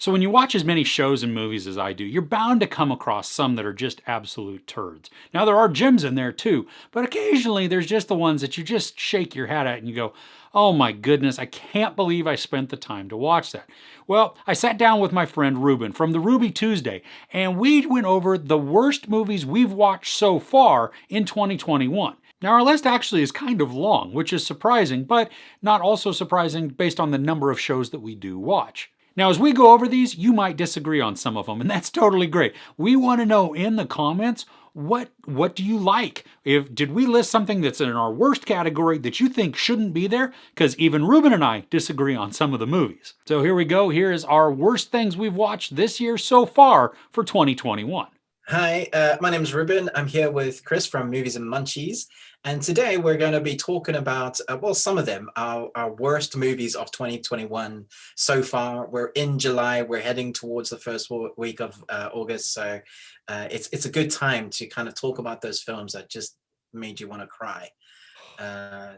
So when you watch as many shows and movies as I do, you're bound to come across some that are just absolute turds. Now there are gems in there too, but occasionally there's just the ones that you just shake your head at and you go, "Oh my goodness, I can't believe I spent the time to watch that." Well, I sat down with my friend Ruben from the Ruby Tuesday, and we went over the worst movies we've watched so far in 2021. Now, our list actually is kind of long, which is surprising, but not also surprising based on the number of shows that we do watch. Now, as we go over these, you might disagree on some of them, and that's totally great. We want to know in the comments, what do you like? Did we list something that's in our worst category that you think shouldn't be there? Because even Ruben and I disagree on some of the movies. So here we go. Here is our worst things we've watched this year so far for 2021. Hi, my name is Ruben. I'm here with Chris from Movies and Munchies. And today we're going to be talking about, well, some of them, our worst movies of 2021 so far. We're in July. We're heading towards the first week of August. So it's a good time to kind of talk about those films that just made you want to cry.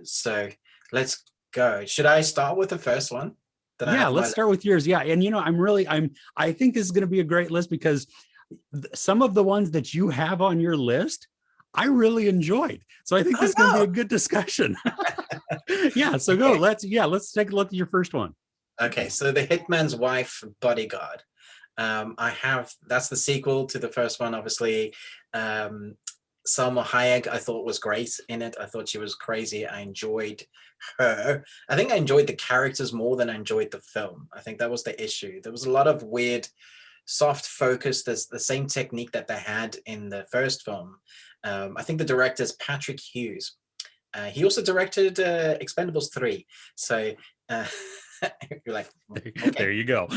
So let's go. Should I start with the first one? Yeah, let's start with yours. Yeah. And I think this is going to be a great list because some of the ones that you have on your list, I really enjoyed. So I think this is going to be a good discussion. Yeah. So go. Let's take a look at your first one. Okay. So The Hitman's Wife, Bodyguard. That's the sequel to the first one, obviously. Salma Hayek, I thought was great in it. I thought she was crazy. I enjoyed her. I think I enjoyed the characters more than I enjoyed the film. I think that was the issue. There was a lot of weird soft focus. There's the same technique that they had in the first film. I think the director is Patrick Hughes. He also directed Expendables 3. So you're like, okay. There you go.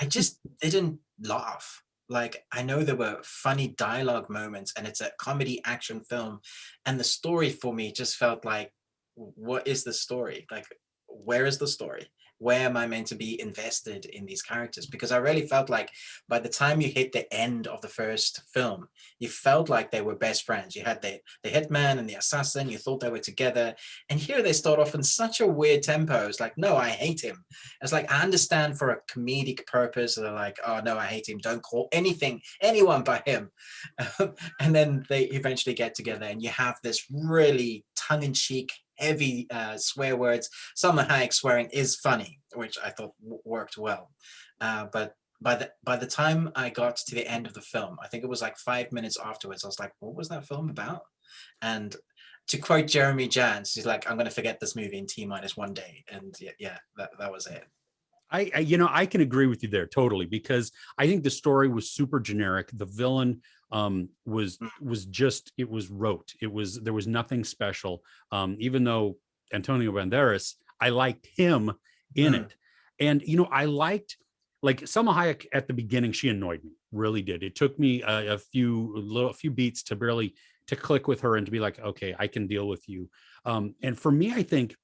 I just didn't laugh. Like, I know there were funny dialogue moments and it's a comedy action film. And the story for me just felt like, what is the story? Like, where is the story? Where am I meant to be invested in these characters? Because I really felt like by the time you hit the end of the first film, you felt like they were best friends. You had the hitman and the assassin. You thought they were together. And here they start off in such a weird tempo. It's like, no, I hate him. It's like, I understand for a comedic purpose. They're like, oh, no, I hate him. Don't call anyone by him. And then they eventually get together and you have this really tongue-in-cheek heavy swear words. Salma Hayek swearing is funny, which I thought worked well. But by the time I got to the end of the film, I think it was like 5 minutes afterwards, I was like, what was that film about? And to quote Jeremy Jans, he's like, I'm going to forget this movie in T-1 day. And yeah, that was it. I can agree with you there totally, because I think the story was super generic. The villain was just, it was rote. There was nothing special. Even though Antonio Banderas, I liked him in it. And, I liked, like, Salma Hayek at the beginning, she annoyed me, really did. It took me a few beats to click with her and to be like, okay, I can deal with you. And for me, I think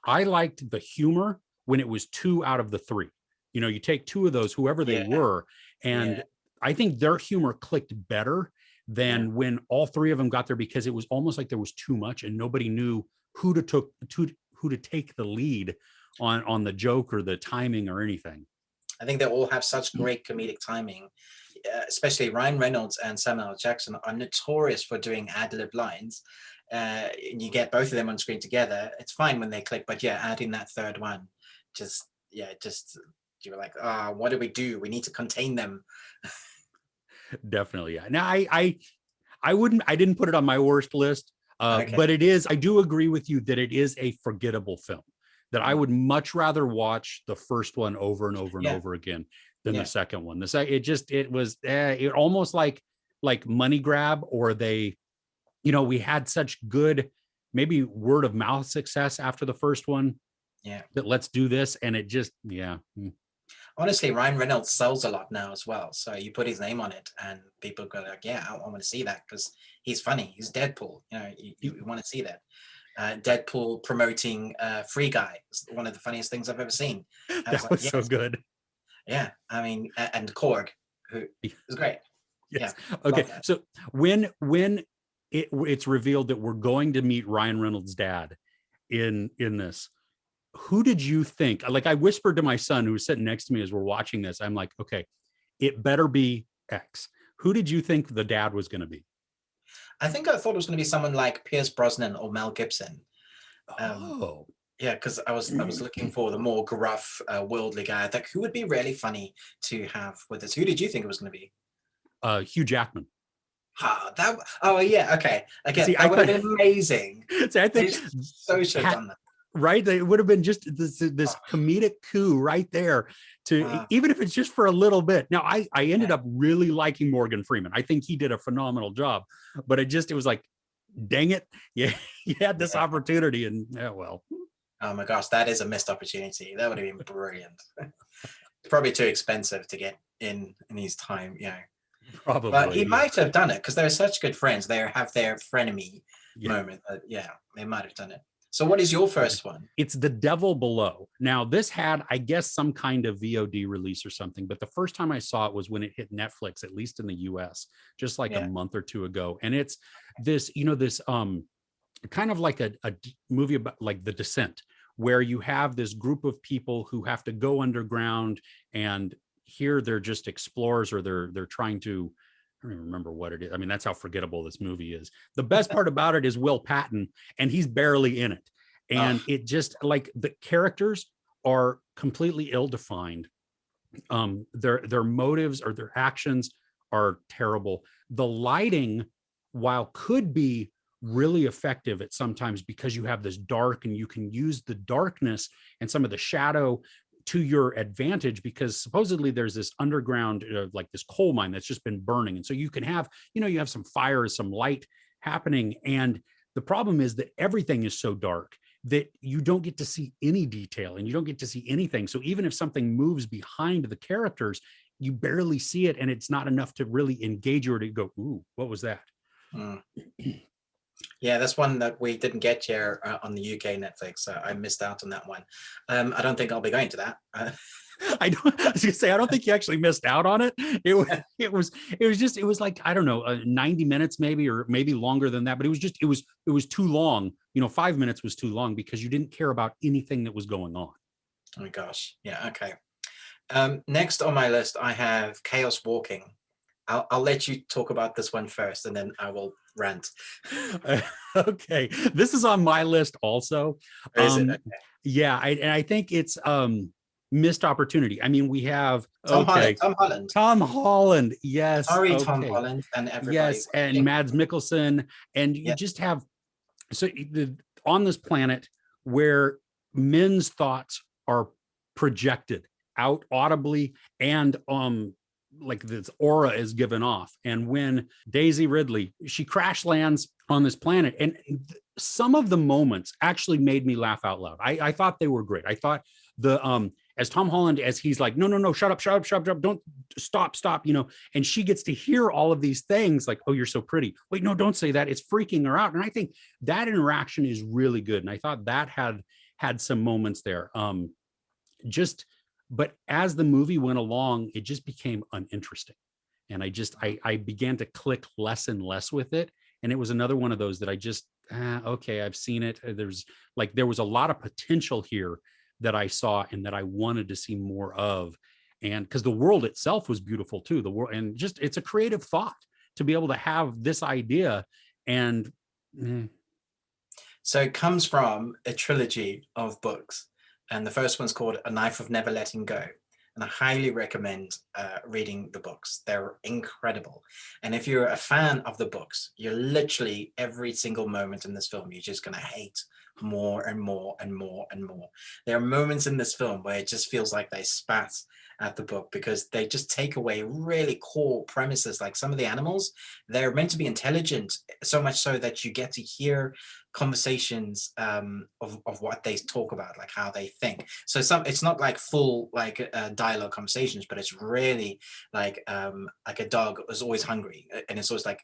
I liked the humor when it was 2 out of the 3. You take 2 of those, whoever they were, and I think their humor clicked better than when all 3 of them got there, because it was almost like there was too much and nobody knew who to take the lead on the joke or the timing or anything. I think they all have such great comedic timing, especially Ryan Reynolds and Samuel L. Jackson are notorious for doing ad-lib lines. You get both of them on screen together. It's fine when they click, but adding that third one, you were like, what do we do? We need to contain them. Definitely. Yeah. Now I didn't put it on my worst list, but I do agree with you that it is a forgettable film, that I would much rather watch the first one over and over and over again than the second one. It was almost like money grab, or we had such good, maybe word of mouth success after the first one. Yeah. That let's do this. And it just, Honestly, Ryan Reynolds sells a lot now as well. So you put his name on it and people go like, yeah, I want to see that because he's funny. He's Deadpool. You want to see that. Deadpool promoting Free Guy is one of the funniest things I've ever seen. That was so good. Yeah. I mean, and Korg, who is great. Yes. Yeah. Okay. So when it's revealed that we're going to meet Ryan Reynolds' dad in this, who did you think? Like I whispered to my son who was sitting next to me as we're watching this, I'm like, okay, it better be X. Who did you think the dad was going to be? I think I thought it was going to be someone like Pierce Brosnan or Mel Gibson. Um, Oh, yeah, because I was looking for the more gruff, worldly guy. I think who would be really funny to have with us. Who did you think it was going to be? Hugh Jackman. Oh yeah, okay. Again, See, that I would have thought, been amazing. see, I They think so should have done that. right? It would have been just this Oh, comedic coup right there to uh, even if it's just for a little bit. Now, I ended yeah, up really liking Morgan Freeman. I think he did a phenomenal job, but it was like, dang it, yeah, you had this yeah. opportunity, and yeah, well, Oh my gosh, that is a missed opportunity. That would have been brilliant. It's probably too expensive to get in his time, But he probably, yeah, might have done it because they're such good friends. They have their frenemy yeah. moment. Yeah, they might have done it. So, what is your first one? It's The Devil Below. Now, this had, I guess, some kind of VOD release or something, but the first time I saw it was when it hit Netflix, at least in the US, just like a Yeah. month or two ago. And it's this kind of like a movie about like The Descent, where you have this group of people who have to go underground, and here they're just explorers, or they're trying to, I don't even remember what it is. I mean, that's how forgettable this movie is. The best part about it is Will Patton, and he's barely in it. Oh, And it just like the characters are completely ill-defined. Their motives or their actions are terrible. The lighting, while could be really effective at sometimes because you have this dark and you can use the darkness and some of the shadow to your advantage, because supposedly there's this underground like this coal mine that's just been burning, and so you can have you have some fire, some light happening. And the problem is that everything is so dark that you don't get to see any detail and you don't get to see anything. So even if something moves behind the characters, you barely see it, and it's not enough to really engage you or to go, ooh, what was that? mm. Yeah, that's one that we didn't get here on the UK Netflix. So I missed out on that one. I don't think I'll be going to that. I was gonna say, I don't think you actually missed out on it. It was like, I don't know, 90 minutes maybe, or maybe longer than that. But it was too long. 5 minutes was too long because you didn't care about anything that was going on. Oh my gosh. Yeah. Okay. Next on my list, I have Chaos Walking. I'll let you talk about this one first, and then I will rant. Okay, this is on my list also. Or is it? Um, yeah, and I think it's missed opportunity. I mean, we have Tom Holland. okay, Tom Holland. Tom Holland, yes, Sorry, Tom okay, Holland and everybody. yes, and Mads Mikkelsen, and you Yeah. just have so on this planet where men's thoughts are projected out audibly, and like this aura is given off. And when Daisy Ridley, she crash lands on this planet, and some of the moments actually made me laugh out loud. I thought they were great. I thought the as Tom Holland, as he's like, no, shut up, don't stop, and she gets to hear all of these things like, oh, you're so pretty. Wait, no, don't say that. It's freaking her out. And I think that interaction is really good. And I thought that had some moments there. Just But as the movie went along, it just became uninteresting, and I began to click less and less with it. And it was another one of those that I just okay, I've seen it. There was a lot of potential here that I saw and that I wanted to see more of. And because the world itself was beautiful too, the world, and just it's a creative thought to be able to have this idea. And So it comes from a trilogy of books. And the first one's called A Knife of Never Letting Go. And I highly recommend reading the books. They're incredible. And if you're a fan of the books, you're literally every single moment in this film, you're just going to hate more and more and more and more. There are moments in this film where it just feels like they spat at the book because they just take away really core premises. Like some of the animals, they're meant to be intelligent, so much so that you get to hear conversations of what they talk about, like how they think. So it's not like full like dialogue conversations, but it's really like a dog is always hungry, and it's always like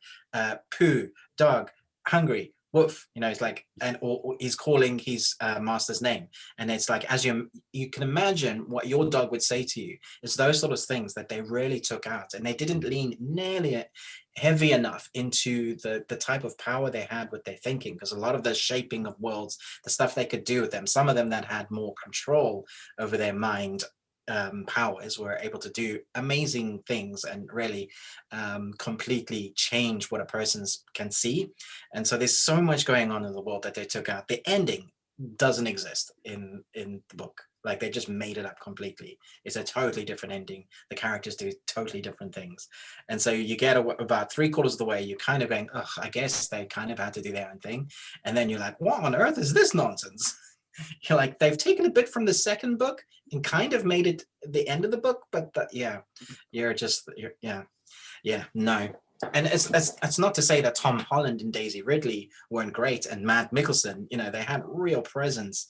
poo, dog, hungry, Wolf, it's like, and or he's calling his master's name, and it's like, as you can imagine what your dog would say to you. It's those sort of things that they really took out, and they didn't lean nearly heavy enough into the type of power they had with their thinking, because a lot of the shaping of worlds, the stuff they could do with them, some of them that had more control over their mind powers were able to do amazing things and really completely change what a person can see. And so there's so much going on in the world that they took out. The ending doesn't exist in the book. Like, they just made it up completely. It's a totally different ending. The characters do totally different things. And so you get about 3/4 of the way, you're kind of going, ugh, I guess they kind of had to do their own thing. And then you're like, what on earth is this nonsense? You're like, they've taken a bit from the second book and kind of made it the end of the book, but no. And it's not to say that Tom Holland and Daisy Ridley weren't great, and Matt Mikkelsen, they had real presence.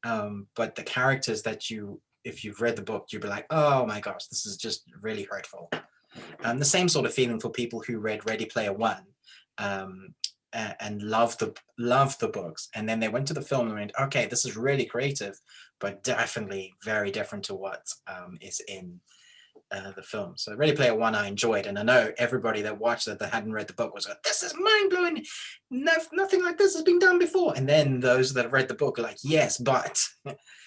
But the characters that if you've read the book, you'd be like, oh my gosh, this is just really hurtful. The same sort of feeling for people who read Ready Player One. And loved the books, and then they went to the film and went, okay, this is really creative, but definitely very different to what is in the film. So Ready Player One I enjoyed, and I know everybody that watched it that hadn't read the book was like, this is mind-blowing, nothing like this has been done before. And then those that have read the book are like, yes, but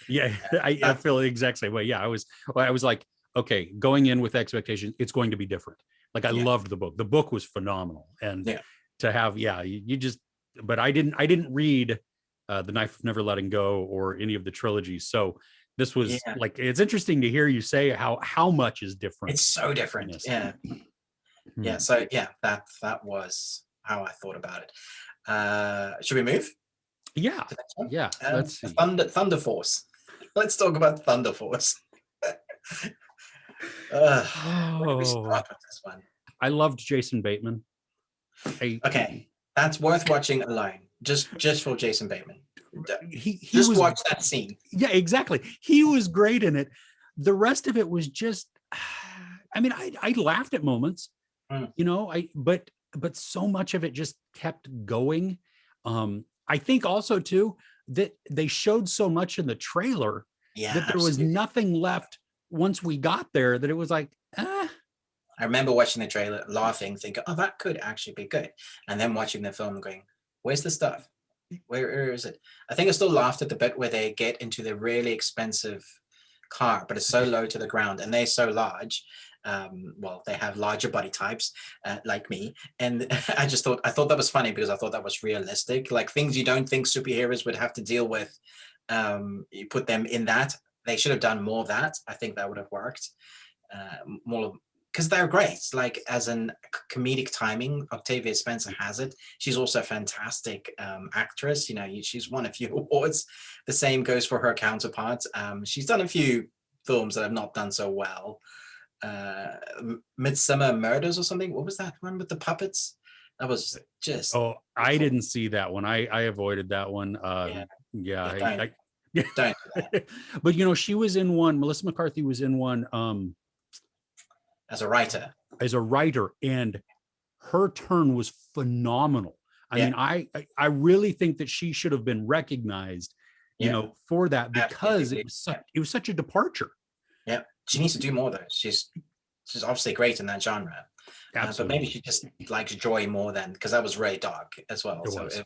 Yeah, I feel the exact same way. Yeah, I was like, okay, going in with expectations, it's going to be different. Like, I loved the book. The book was phenomenal, and to have, you just, but I didn't read The Knife of Never Letting Go or any of the trilogies. So this was like, it's interesting to hear you say how much is different. It's so different. Yeah. Yeah. So that was how I thought about it. Should we move? Yeah. Yeah. Let's see. Thunder Force. Let's talk about Thunder Force. Where do we start with this one? I loved Jason Bateman. Okay, that's worth watching alone, just for Jason Bateman. He just watch that scene. Yeah, exactly. He was great in it. The rest of it was just, I mean, I laughed at moments, but so much of it just kept going. I think also too that they showed so much in the trailer that there was nothing left once we got there, that it was like, I remember watching the trailer, laughing, thinking, oh, that could actually be good. And then watching the film and going, where's the stuff? Where is it? I think I still laughed at the bit where they get into the really expensive car, but it's so low to the ground and they're so large. Well, they have larger body types like me. And I thought that was funny because I thought that was realistic. Like, things you don't think superheroes would have to deal with. You put them in that. They should have done more of that. I think that would have worked. More, because they're great. Like, as an comedic timing, Octavia Spencer has it. She's also a fantastic actress. She's won a few awards. The same goes for her counterpart. She's done a few films that have not done so well. Midsummer Murders or something. What was that one with the puppets? That was just. Oh, I didn't see that one. I avoided that one. Don't do that. But she was in one. Melissa McCarthy was in one. As a writer, and her turn was phenomenal. I mean, I really think that she should have been recognized, for that, because it was such a departure. Yeah, she needs to do more though. She's obviously great in that genre. But maybe she just likes joy more than, because that was really dark as well. It was.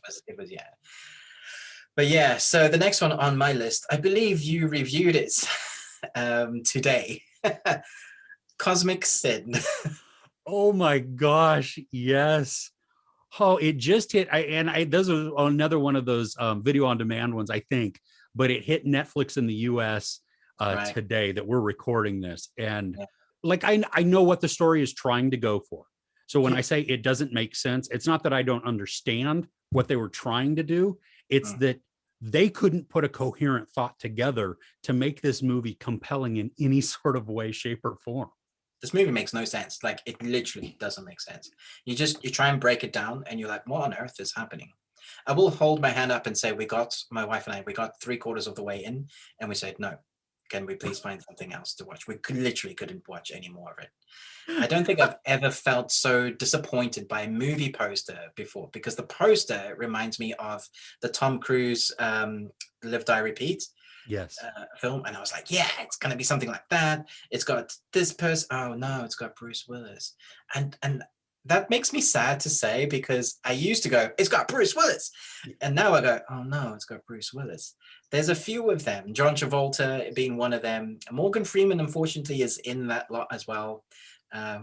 But so the next one on my list, I believe you reviewed it today. Cosmic Sin. Oh my gosh, yes. Oh, it just hit. Those are another one of those video on demand ones, I think, but it hit Netflix in the US today that we're recording this. And like, I know what the story is trying to go for. So when I say it doesn't make sense, it's not that I don't understand what they were trying to do. It's that they couldn't put a coherent thought together to make this movie compelling in any sort of way, shape, or form. This movie makes no sense. Like, it literally doesn't make sense. You try and break it down and you're like, what on earth is happening? I will hold my hand up and say, my wife and I got 3/4 of the way in and we said, no, can we please find something else to watch? We literally couldn't watch any more of it. I don't think I've ever felt so disappointed by a movie poster before, because the poster reminds me of the Tom Cruise Live, Die, Repeat Yes. film. And I was like, yeah, it's going to be something like that. It's got this person. Oh no, it's got Bruce Willis. And that makes me sad to say, because I used to go, it's got Bruce Willis. And now I go, oh no, it's got Bruce Willis. There's a few of them, John Travolta being one of them. Morgan Freeman, unfortunately, is in that lot as well.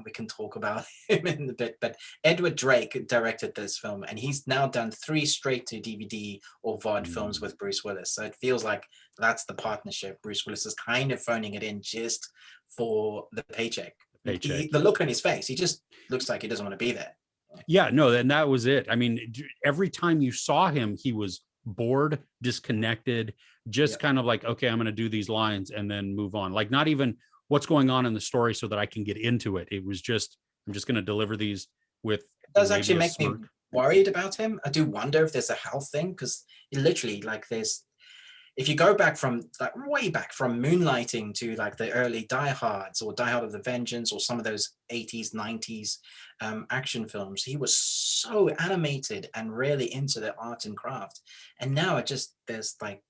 We can talk about him in a bit, but Edward Drake directed this film, and he's now done 3 straight to DVD or VOD films with Bruce Willis. So it feels like that's the partnership. Bruce Willis is kind of phoning it in just for the paycheck. The look on his face, he just looks like he doesn't want to be there. Yeah, no, and that was it. I mean, every time you saw him, he was bored, disconnected, just kind of like, okay, I'm going to do these lines and then move on. Like, not even what's going on in the story so that I can get into it. It was just, I'm just going to deliver these with. It does actually make me worried about him. I do wonder if there's a health thing, because literally, like, if you go back from like way back from Moonlighting to like the early Die Hards or Die Hard of the Vengeance or some of those 80s, 90s action films, he was so animated and really into the art and craft. And now there's like,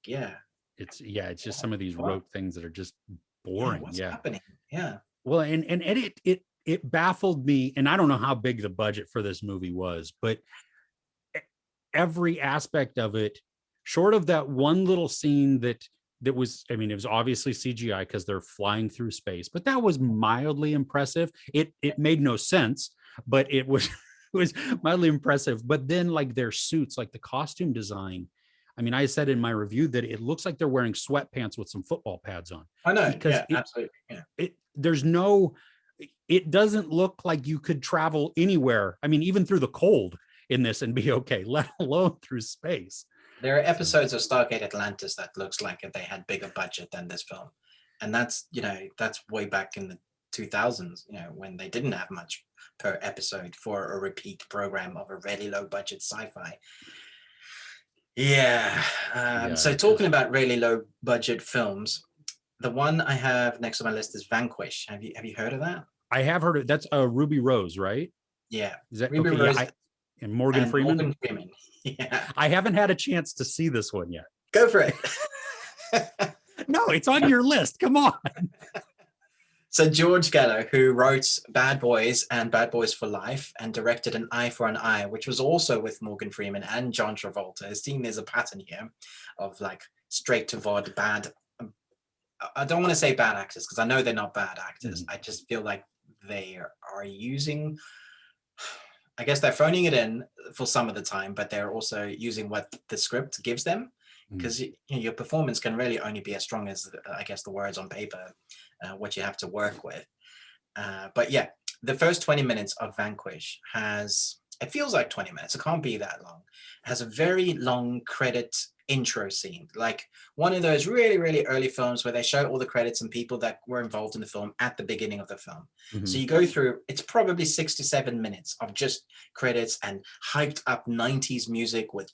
it's just some of these rote things that are just boring. What's happening? Yeah. Well, and it baffled me, and I don't know how big the budget for this movie was, but every aspect of it, short of that one little scene that was, I mean, it was obviously CGI because they're flying through space, but that was mildly impressive. It made no sense, but it was it was mildly impressive. But then, like, their suits, like the costume design, I mean, I said in my review that it looks like they're wearing sweatpants with some football pads on. I know, because absolutely. Yeah. It doesn't look like you could travel anywhere. I mean, even through the cold in this and be okay, let alone through space. There are episodes of Stargate Atlantis that looks like if they had bigger budget than this film. And that's way back in the 2000s, when they didn't have much per episode for a repeat program of a really low budget sci-fi. So talking about really low budget films, the one I have next on my list is Vanquish. Have you heard of that? I have heard of it. That's Ruby Rose, right? Yeah. Is that Ruby Rose? And Morgan Freeman? Morgan Freeman. Yeah. I haven't had a chance to see this one yet. Go for it. No, it's on your list. Come on. So George Gallo, who wrote Bad Boys and Bad Boys for Life and directed An Eye for an Eye, which was also with Morgan Freeman and John Travolta. It seems there's a pattern here of like straight to VOD bad. I don't want to say bad actors, because I know they're not bad actors. I just feel like they are using, I guess they're phoning it in for some of the time, but they're also using what the script gives them, because your performance can really only be as strong as, I guess, the words on paper, what you have to work with. But yeah, the first 20 minutes of Vanquish it feels like 20 minutes. It can't be that long. It has a very long credit intro scene, like one of those really, really early films where they show all the credits and people that were involved in the film at the beginning of the film. So you go through, it's probably 6 to 7 minutes of just credits and hyped up 90s music with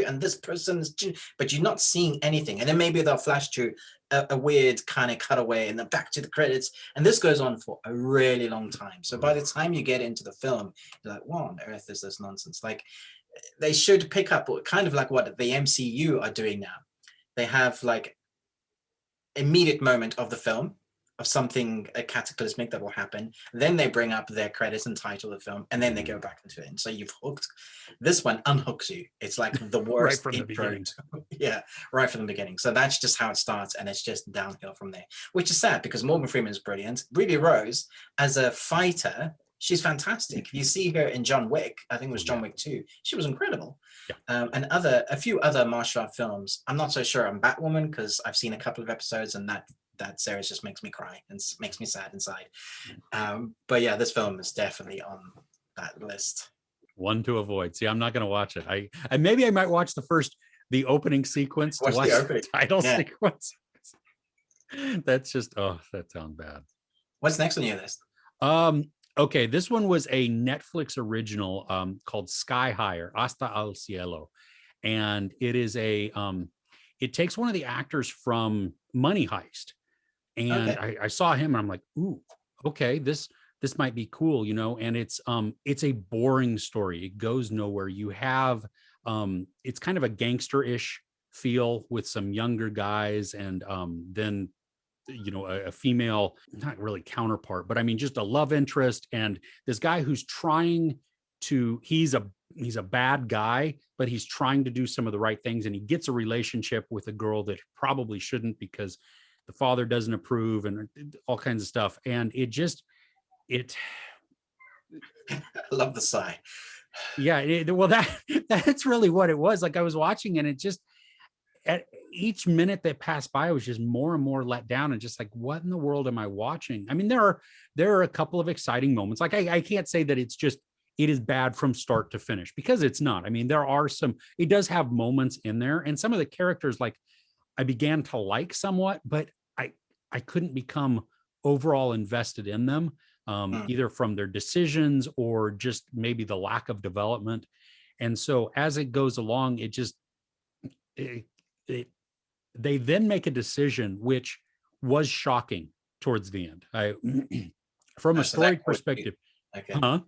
and this person's, but you're not seeing anything. And then maybe they'll flash to a weird kind of cutaway and then back to the credits. And this goes on for a really long time. So by the time you get into the film, you're like, what on earth is this nonsense? Like, they should pick up kind of like what the MCU are doing now. They have like immediate moment of the film of something cataclysmic that will happen. Then they bring up their credits and title of the film, and then they go back into it. And so you've hooked. This one unhooks you. It's like the worst right from the beginning. Yeah, right from the beginning. So that's just how it starts, and it's just downhill from there, which is sad because Morgan Freeman is brilliant. Ruby Rose, as a fighter, she's fantastic. You see her in John Wick, I think it was John Wick 2. She was incredible. Yeah. And a few other martial art films. I'm not so sure on Batwoman because I've seen a couple of episodes, and that series just makes me cry and makes me sad inside. But yeah, this film is definitely on that list. One to avoid. See, I'm not going to watch it. I maybe I might watch the opening sequence to watch the title sequence. That's just, that sounds bad. What's next on your list? Okay, this one was a Netflix original called Sky Higher, Hasta al Cielo. And it is it takes one of the actors from Money Heist, and Okay. I saw him and I'm like, ooh, okay, this might be cool, you know. And it's a boring story. It goes nowhere. You have it's kind of a gangster-ish feel with some younger guys, and then you know a female, not really counterpart, but I mean just a love interest, and this guy who's trying to he's a bad guy, but he's trying to do some of the right things, and he gets a relationship with a girl that probably shouldn't because the father doesn't approve, and all kinds of stuff. And it I love the sigh. yeah, well, that's really what it was. Like, I was watching, and it just, at each minute that passed by, I was just more and more let down, and just like, what in the world am I watching? I mean, there are a couple of exciting moments. Like, I can't say that it is bad from start to finish, because it's not. I mean, there are some, it does have moments in there, and some of the characters, like, I began to like somewhat, but I couldn't become overall invested in them, Mm. either from their decisions or just maybe the lack of development. And so as it goes along, it, it they then make a decision which was shocking towards the end. I from a So story that caught you. perspective, Okay. huh?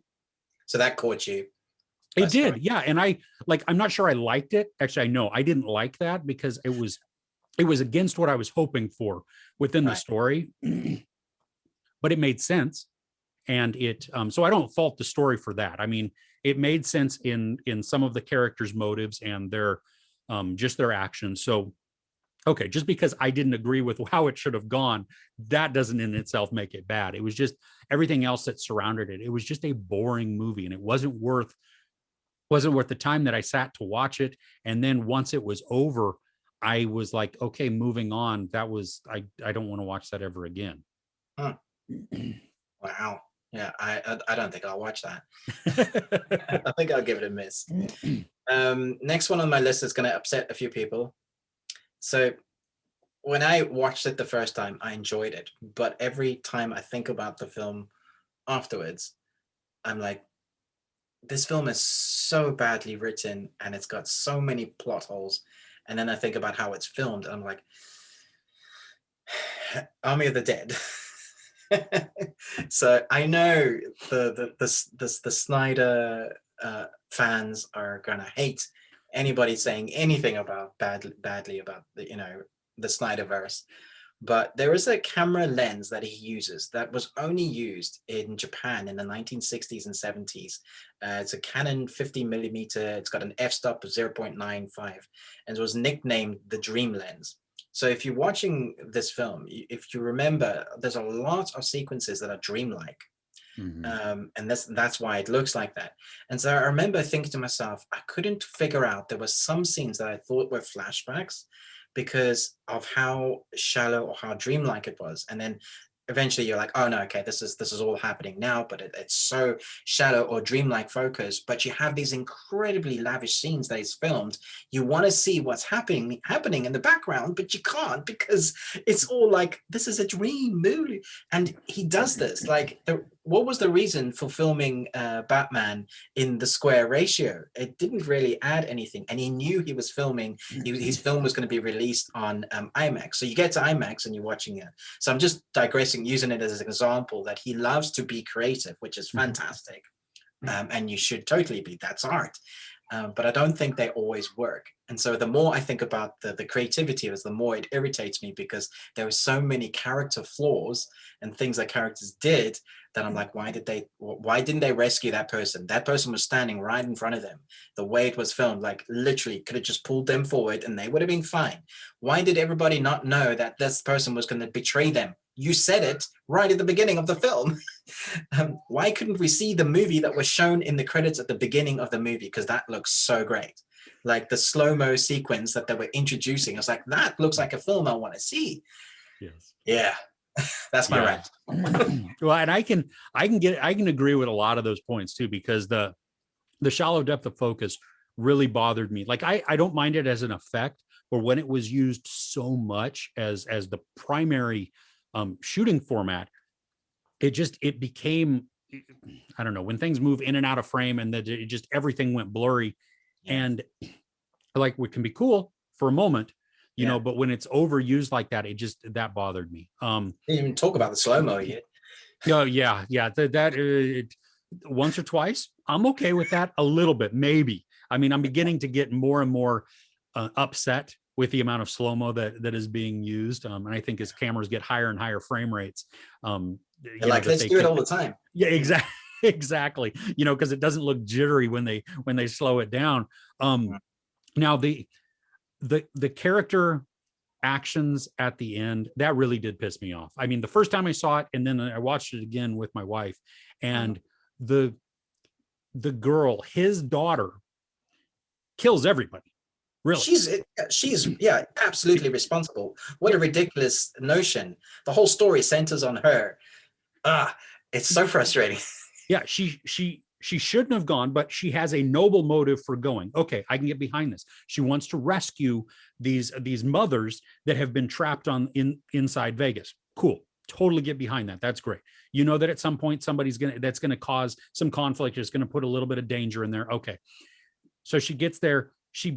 So that caught you by It did, story. yeah. And I'm not sure I liked it. Actually, I know I didn't like that, because it was against what I was hoping for within the Right. story, but it made sense. And so I don't fault the story for that. I mean, it made sense in some of the characters' motives and their just their actions. So okay, just because I didn't agree with how it should have gone, that doesn't in itself make it bad. It was just everything else that surrounded it. It was just a boring movie, and it wasn't worth the time that I sat to watch it. And then once it was over, I was like, okay, moving on. That was I don't want to watch that ever again. Huh. Wow. Yeah, I don't think I'll watch that. I think I'll give it a miss. Next one on my list is going to upset a few people. So when I watched it the first time, I enjoyed it, but every time I think about the film afterwards, I'm like, this film is so badly written and it's got so many plot holes. And then I think about how it's filmed, and I'm like, Army of the Dead. So I know the Snyder fans are gonna hate anybody saying anything about badly about the Snyderverse, but there is a camera lens that he uses that was only used in Japan in the 1960s and 70s. It's a Canon 50 millimeter. It's got an f-stop of 0.95, and it was nicknamed the Dream Lens. So if you're watching this film, if you remember, there's a lot of sequences that are dreamlike. Mhm. And that's why it looks like that. And so I remember thinking to myself, I couldn't figure out, there were some scenes that I thought were flashbacks because of how shallow or how dreamlike it was. And then eventually you're like, oh no, okay, this is all happening now, but it's so shallow or dreamlike focus. But you have these incredibly lavish scenes that is filmed. You want to see what's happening in the background, but you can't because it's all like, this is a dream movie. And he does this. Like, what was the reason for filming Batman in the square ratio? It didn't really add anything. And he knew he was filming, his film was going to be released on IMAX. So you get to IMAX and you're watching it. So I'm just digressing, using it as an example that he loves to be creative, which is fantastic. And you should totally be, that's art. But I don't think they always work. And so the more I think about the creativity of it, the more it irritates me, because there were so many character flaws and things that characters did that I'm like, why didn't they rescue that person? That person was standing right in front of them. The way it was filmed, like literally could have just pulled them forward and they would have been fine. Why did everybody not know that this person was going to betray them? You said it right at the beginning of the film. Why couldn't we see the movie that was shown in the credits at the beginning of the movie? Because that looks so great. Like the slow-mo sequence that they were introducing. I was like, that looks like a film I want to see. Yes. Yeah, that's my Yeah. rant. Well, and I can agree with a lot of those points too, because the shallow depth of focus really bothered me. Like, I don't mind it as an effect, but when it was used so much as the primary shooting format, it became, I don't know, when things move in and out of frame, and that it just, everything went blurry. Yeah. And like, what can be cool for a moment, you know, but when it's overused like that, that bothered me. Didn't even talk about the slow-mo yet. Oh yeah, once or twice, I'm okay with that. A little bit, maybe. I mean, I'm beginning to get more and more upset with the amount of slow-mo that is being used. And I think as cameras get higher and higher frame rates, like, let's do it all the time. Yeah, exactly. Exactly. You know, because it doesn't look jittery when they slow it down. Now the character actions at the end, that really did piss me off. I mean, the first time I saw it, and then I watched it again with my wife, and the girl, his daughter, kills everybody. Really, she's absolutely responsible. What a ridiculous notion. The whole story centers on her. It's so frustrating. Yeah, she shouldn't have gone, but she has a noble motive for going. Okay, I can get behind this. She wants to rescue these mothers that have been trapped inside Vegas. Cool. Totally get behind that. That's great. You know that at some point that's gonna cause some conflict. It's gonna put a little bit of danger in there. Okay. So she gets there. She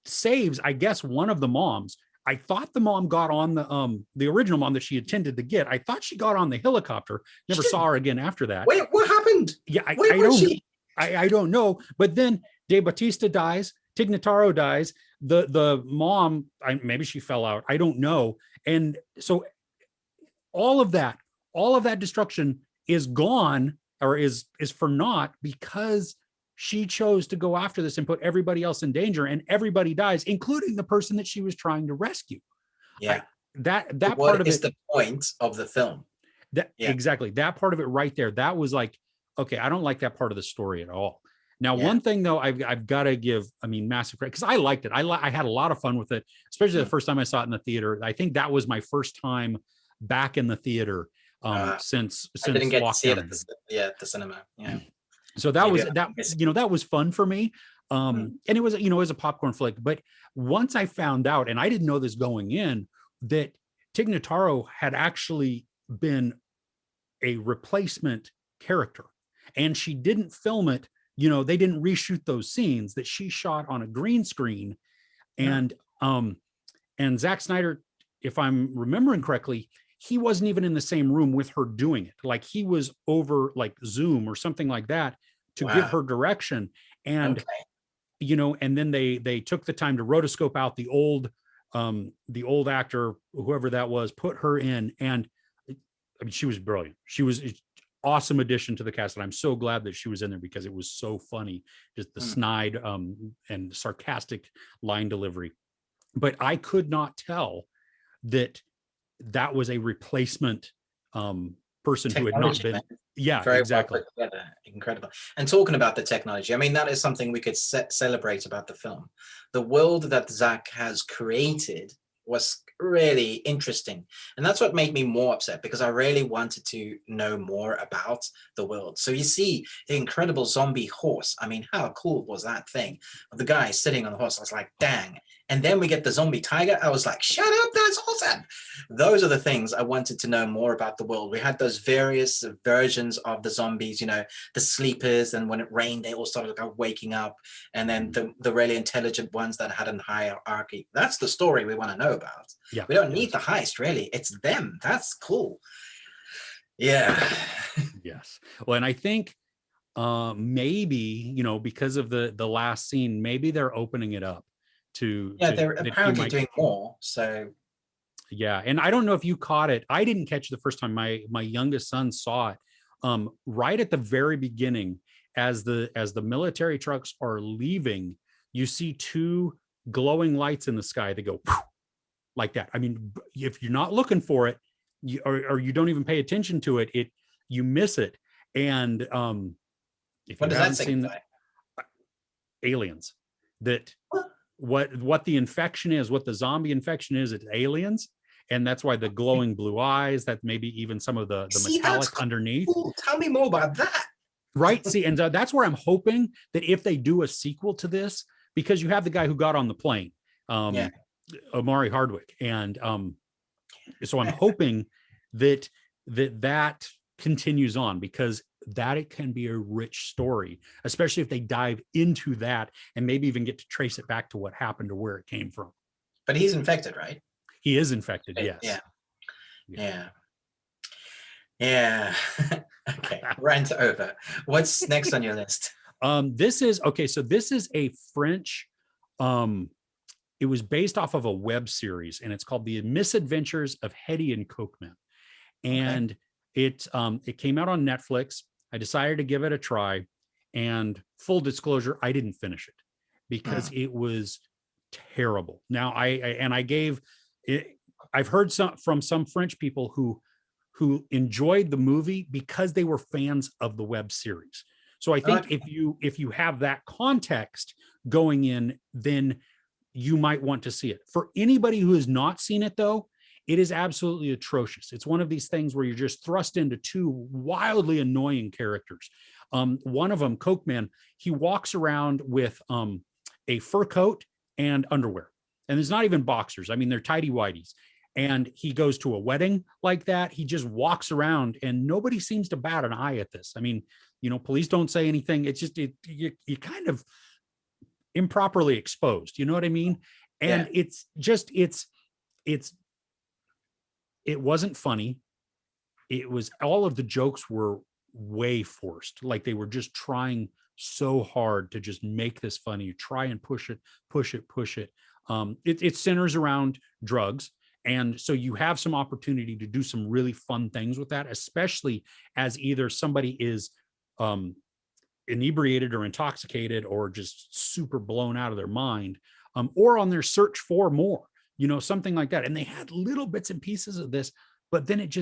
saves, I guess, one of the moms. I thought the mom got on the original mom that she intended to get. I thought she got on the helicopter. Never saw her again after that. Wait, what happened? Yeah, I don't know. But then De Bautista dies. Tig Notaro dies. The mom, maybe she fell out. I don't know. And so all of that destruction is gone, or is for naught, because she chose to go after this and put everybody else in danger, and everybody dies, including the person that she was trying to rescue. Yeah. That part of it is the point of the film. Exactly. That part of it right there. That was like, okay, I don't like that part of the story at all. Now, one thing though, I've got to give, massive credit, because I liked it. I had a lot of fun with it, especially the first time I saw it in the theater. I think that was my first time back in the theater since I didn't get lockdown. To see it at the cinema. Yeah. So that was fun for me. And it was, it was a popcorn flick. But once I found out, and I didn't know this going in, that Tig Notaro had actually been a replacement character, and she didn't film it. They didn't reshoot those scenes, that she shot on a green screen. And Zack Snyder, if I'm remembering correctly, he wasn't even in the same room with her doing it. Like, he was over like Zoom or something like that to give her direction. And, and then they took the time to rotoscope out the old actor, whoever that was, put her in. And she was brilliant. She was an awesome addition to the cast. And I'm so glad that she was in there, because it was so funny, just the snide and sarcastic line delivery. But I could not tell that was a replacement person who had not been. Yeah, very exactly. Well, incredible. And talking about the technology, that is something we could celebrate about the film. The world that Zack has created was really interesting, and that's what made me more upset, because I really wanted to know more about the world. So you see the incredible zombie horse. How cool was that thing? The guy sitting on the horse, I was like, dang. And then we get the zombie tiger. I was like, shut up, that's awesome. Those are the things I wanted to know more about the world. We had those various versions of the zombies, the sleepers, and when it rained, they all started waking up. And then the really intelligent ones that had a hierarchy. That's the story we want to know about. Yeah. We don't need the heist, really. It's them. That's cool. Yeah. Yes. Well, and I think maybe, because of the last scene, maybe they're opening it up they're apparently doing more. So yeah. And I don't know if you caught it. I didn't catch it the first time. My youngest son saw it right at the very beginning, as the military trucks are leaving. You see two glowing lights in the sky that go like that. If you're not looking for it, or you don't even pay attention to it, you miss it. And if what you does haven't that seen aliens, that what the infection is, what the zombie infection is, it's aliens. And that's why the glowing blue eyes, that maybe even some of the metallic underneath. Cool. Tell me more about that. Right. See, and that's where I'm hoping that if they do a sequel to this, because you have the guy who got on the plane, Omari Hardwick. And so I'm hoping that continues on, because that it can be a rich story, especially if they dive into that and maybe even get to trace it back to what happened or where it came from. But he's infected, right? He is infected, Yeah. yes. Yeah. Yeah. Okay. Rant over. What's next on your list? This is okay. So this is a French. It was based off of a web series, and it's called The Misadventures of Hedi and Cokeman. Okay. And it came out on Netflix. I decided to give it a try, and full disclosure, I didn't finish it because it was terrible. Now I gave it. I've heard from some French people who enjoyed the movie because they were fans of the web series. So I think Okay. if you have that context going in, then you might want to see it. For anybody who has not seen it, though, it is absolutely atrocious. It's one of these things where you're just thrust into two wildly annoying characters. One of them, Cokeman, he walks around with a fur coat and underwear. And there's not even boxers. I mean, they're tidy whities. And he goes to a wedding like that. He just walks around and nobody seems to bat an eye at this. I mean, police don't say anything. It's just, you kind of improperly exposed. You know what I mean? And it's just, it wasn't funny. It was, all of the jokes were way forced. Like they were just trying so hard to just make this funny, try and push it. It centers around drugs. And so you have some opportunity to do some really fun things with that, especially as either somebody is inebriated or intoxicated or just super blown out of their mind, or on their search for more, something like that. And they had little bits and pieces of this, but then it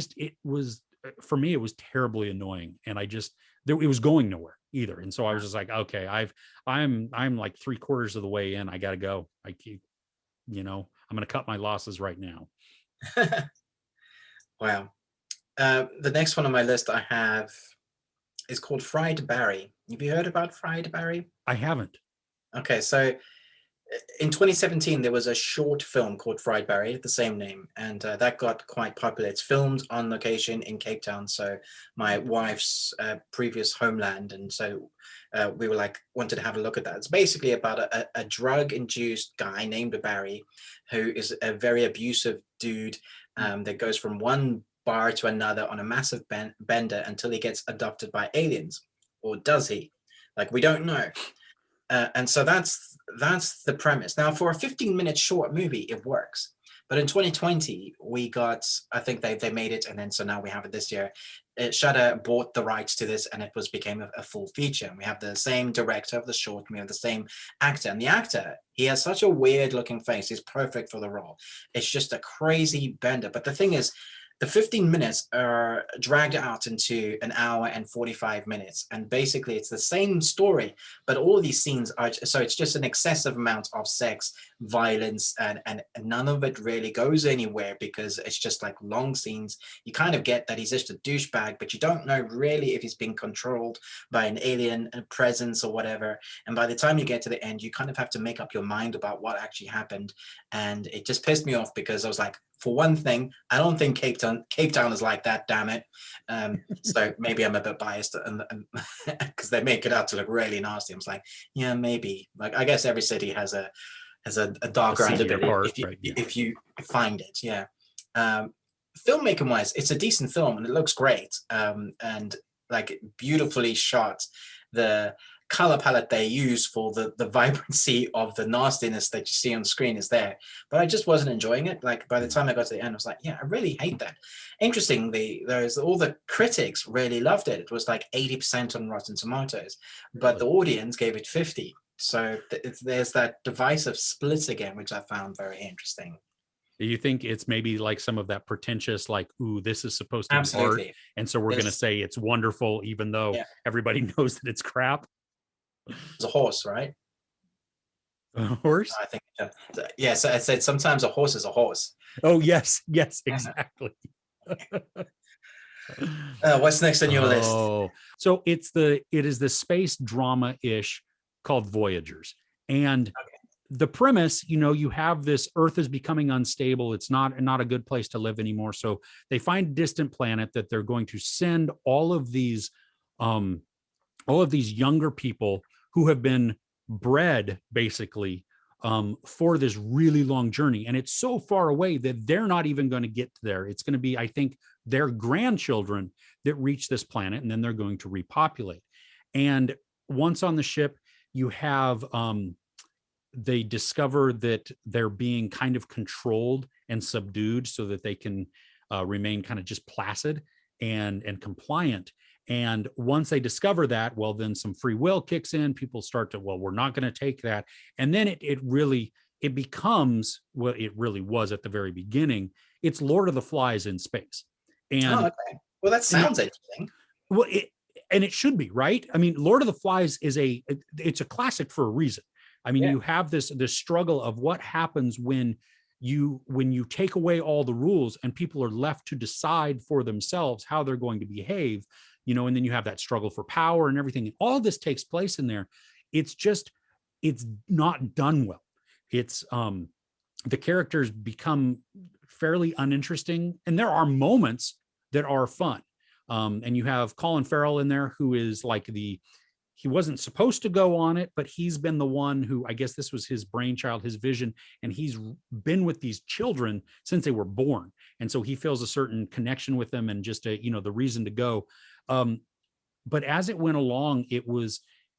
was, for me, it was terribly annoying. And it was going nowhere either. And so I was just like, okay, I'm like 3/4 of the way in. I got to go. I keep, I'm going to cut my losses right now. Wow. The next one on my list I have is called Fried Barry. Have you heard about Fried Barry? I haven't. Okay, so in 2017, there was a short film called Fried Barry, the same name, and that got quite popular. It's filmed on location in Cape Town, so my wife's previous homeland, and so we were wanted to have a look at that. It's basically about a drug-induced guy named Barry, who is a very abusive dude that goes from one bar to another on a massive bender until he gets adopted by aliens, or does he? We don't know. And so that's the premise. Now, for a 15-minute short movie, it works. But in 2020, we got, I think they made it, and then so now we have it this year. Shudder bought the rights to this, and it became a full feature. And we have the same director of the short, and we have the same actor. And the actor, he has such a weird-looking face. He's perfect for the role. It's just a crazy bender. But the thing is, the 15 minutes are dragged out into an hour and 45 minutes. And basically it's the same story, but all of these scenes are, so it's just an excessive amount of sex, violence, and none of it really goes anywhere because it's just like long scenes. You kind of get that he's just a douchebag, but you don't know really if he's being controlled by an alien presence or whatever. And by the time you get to the end, you kind of have to make up your mind about what actually happened. And it just pissed me off because I was like, for one thing, I don't think Cape Town is like that, damn it. So maybe I'm a bit biased because they make it out to look really nasty. I was like, yeah, maybe. I guess every city has a darker underbelly if you find it. Yeah. Filmmaking wise, it's a decent film and it looks great. And beautifully shot. The color palette they use for the vibrancy of the nastiness that you see on screen is there, but I just wasn't enjoying it. By the time I got to the end, I was like, yeah, I really hate that. Interestingly, all the critics really loved it. It was 80% on Rotten Tomatoes, but the audience gave it 50. So there's that divisive split again, which I found very interesting. Do you think it's maybe some of that pretentious, ooh, this is supposed to Absolutely. be art, and so we're going to say it's wonderful, even though everybody knows that it's crap? It's a horse, right? A horse? I think, yeah. So I said sometimes a horse is a horse. Oh yes, exactly. What's next on your list? So it is the space drama-ish called Voyagers, and the premise, you have this Earth is becoming unstable. It's not a good place to live anymore. So they find a distant planet that they're going to send all of these younger people who have been bred basically for this really long journey. And it's so far away that they're not even going to get there. It's going to be, I think, their grandchildren that reach this planet, and then they're going to repopulate. And once on the ship, you have they discover that they're being kind of controlled and subdued so that they can remain kind of just placid and compliant. And once they discover that, well, then some free will kicks in. People start to, well, we're not going to take that. And then it becomes what it really was at the very beginning. It's Lord of the Flies in space. And okay. Well, that sounds interesting. Well, and it should be, right? I mean, Lord of the Flies it's a classic for a reason. I mean, you have this struggle of what happens when you take away all the rules and people are left to decide for themselves how they're going to behave, and then you have that struggle for power and everything. All this takes place in there. It's not done well. It's the characters become fairly uninteresting, and there are moments that are fun. And you have Colin Farrell in there, who is like he wasn't supposed to go on it, but he's been the one who, I guess this was his brainchild, his vision, and he's been with these children since they were born. And so he feels a certain connection with them and just the reason to go. But as it went along,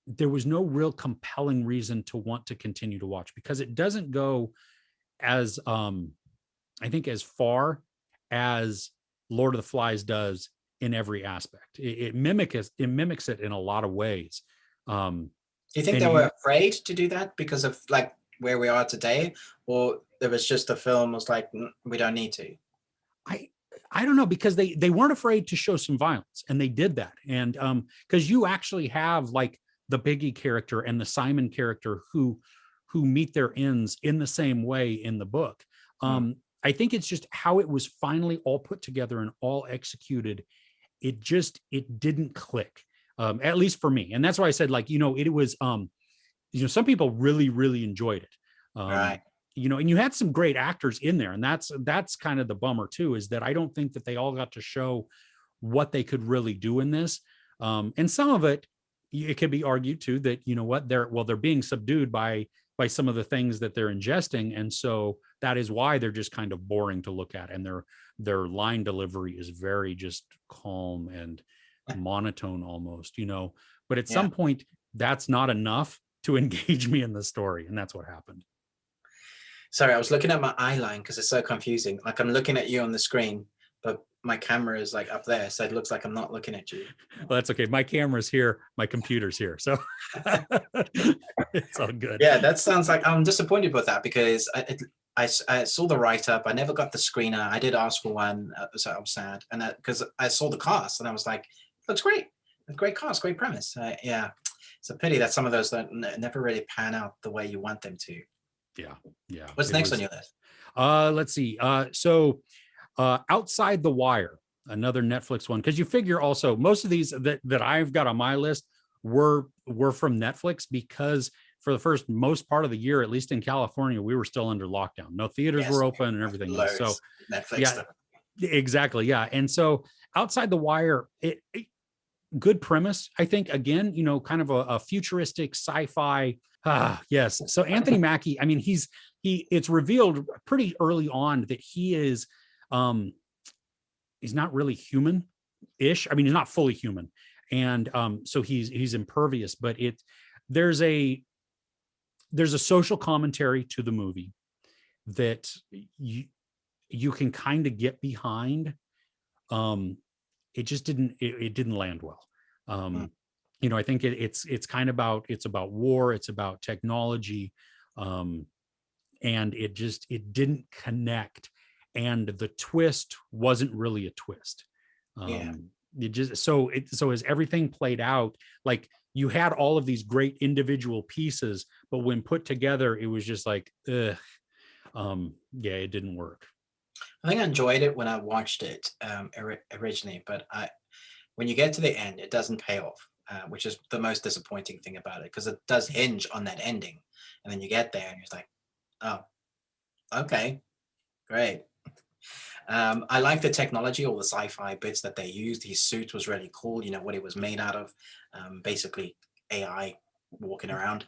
there was no real compelling reason to want to continue to watch, because it doesn't go as, I think, as far as Lord of the Flies does in every aspect. It mimics it in a lot of ways. Do you think they were afraid to do that because of like where we are today, or there was just a film was like, we don't need to? I don't know, because they weren't afraid to show some violence, and they did that. And because you actually have like the Biggie character and the Simon character who meet their ends in the same way in the book. I think it's just how it was finally all put together and all executed. It didn't click, at least for me. And that's why I said, like, it was, some people really, really enjoyed it. Right. And you had some great actors in there. And that's kind of the bummer too, is that I don't think that they all got to show what they could really do in this. And some of it could be argued too, that, they're being subdued by some of the things that they're ingesting. And so that is why they're just kind of boring to look at. And their line delivery is very just calm and monotone almost, but at some point that's not enough to engage me in the story. And that's what happened. Sorry, I was looking at my eye line because it's so confusing. Like, I'm looking at you on the screen, but my camera is like up there, so it looks like I'm not looking at you. Well, that's okay. My camera's here, my computer's here, so it's all good. Yeah, that sounds like, I'm disappointed with that, because I saw the write-up. I never got the screener. I did ask for one, so I was sad. And because I saw the cast and I was like, looks great. Great cast, great premise. Yeah, it's a pity that some of those don't never really pan out the way you want them to. Yeah. What's next on your list? Let's see. So Outside the Wire, another Netflix one, because you figure also most of these that I've got on my list were from Netflix, because for the most part of the year, at least in California, we were still under lockdown. No theaters were open and everything else. So Netflix stuff. Exactly. Yeah. And so Outside the Wire, good premise, I think. Again, kind of a futuristic sci-fi. Yes. So Anthony Mackie, I mean, it's revealed pretty early on that he is, he's not really human-ish. I mean, he's not fully human. And so he's impervious, but there's a social commentary to the movie that you can kind of get behind. It just didn't land well. I think it's kind of it's about war, it's about technology, and it didn't connect, and the twist wasn't really a twist. It just so as everything played out, like, you had all of these great individual pieces, but when put together, it was just like, it didn't work. I think I enjoyed it when I watched it originally, but when you get to the end, it doesn't pay off, which is the most disappointing thing about it, because it does hinge on that ending, and then you get there and you're like, oh, okay, great. I like the technology, all the sci-fi bits that they used. His suit was really cool, what it was made out of, basically AI walking around.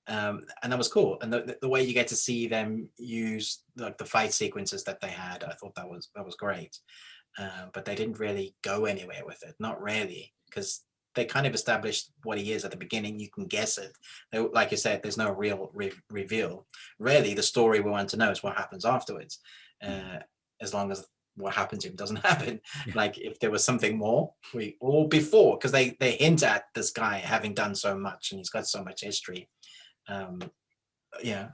And that was cool. And the way you get to see them use like the fight sequences that they had, I thought that was great. But they didn't really go anywhere with it, not really, because they kind of established what he is at the beginning. You can guess it. Like you said, there's no real reveal. Really, the story we want to know is what happens afterwards, as long as what happens to him doesn't happen. Yeah. Like if there was something more, or before, because they hint at this guy having done so much and he's got so much history. Yeah,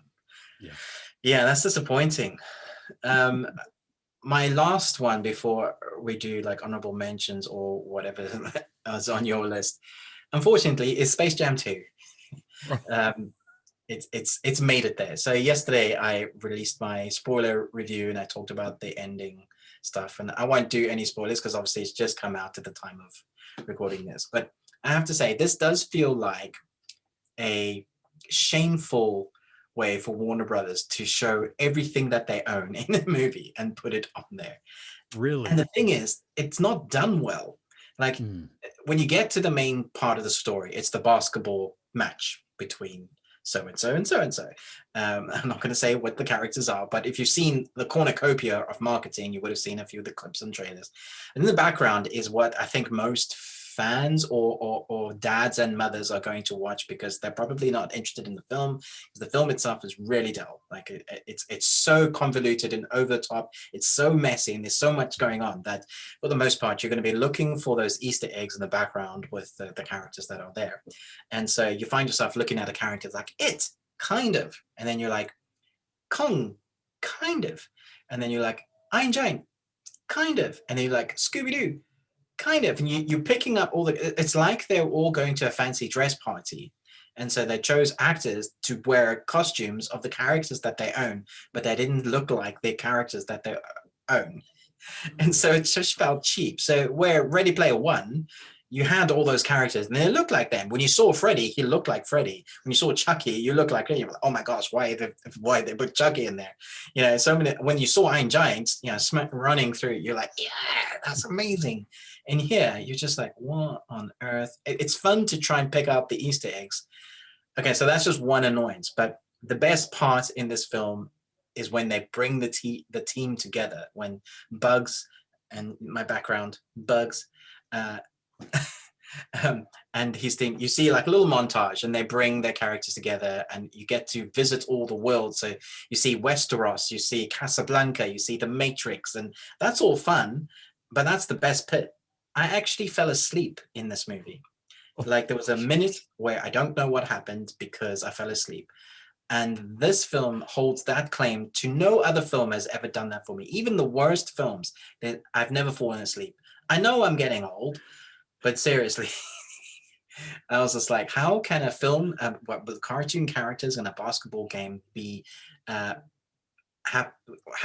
that's disappointing. My last one before we do like honorable mentions or whatever is on your list, unfortunately, is Space Jam 2. It's made it there. So yesterday I released my spoiler review and I talked about the ending stuff, and I won't do any spoilers because obviously it's just come out at the time of recording this. But I have to say, this does feel like a shameful way for Warner Brothers to show everything that they own in a movie and put it on there. Really? And the thing is, it's not done well. Like when you get to the main part of the story, it's the basketball match between so-and-so and so-and-so. I'm not going to say what the characters are, but if you've seen the cornucopia of marketing, you would have seen a few of the clips and trailers. And in the background is what I think most fans or dads and mothers are going to watch, because they're probably not interested in the film, because the film itself is really dull. Like it's so convoluted and over the top. It's so messy and there's so much going on that for the most part you're going to be looking for those Easter eggs in the background with the characters that are there. And so you find yourself looking at a character like it kind of, and then you're like Kong kind of, and then you're like Iron Giant kind of, and then you're like Scooby-Doo kind of, and you're picking up all the, it's like they're all going to a fancy dress party. And so they chose actors to wear costumes of the characters that they own, but they didn't look like the characters that they own. And so it just felt cheap. So where Ready Player One, you had all those characters and they looked like them. When you saw Freddy, he looked like Freddy. When you saw Chucky, you looked like, you're like, oh my gosh, why they put Chucky in there? You know, so many, when you saw Iron Giants, you know, running through, you're like, yeah, that's amazing. And here, you're just like, what on earth? It's fun to try and pick out the Easter eggs. Okay, so that's just one annoyance. But the best part in this film is when they bring the team together, when Bugs, and my background, Bugs, and his team, you see like a little montage and they bring their characters together and you get to visit all the worlds. So you see Westeros, you see Casablanca, you see the Matrix, and that's all fun, but that's the best bit. I actually fell asleep in this movie. Like there was a minute where I don't know what happened because I fell asleep. And this film holds that claim to no other film has ever done that for me. Even the worst films, that I've never fallen asleep. I know I'm getting old, but seriously, I was just like, how can a film with cartoon characters and a basketball game be, how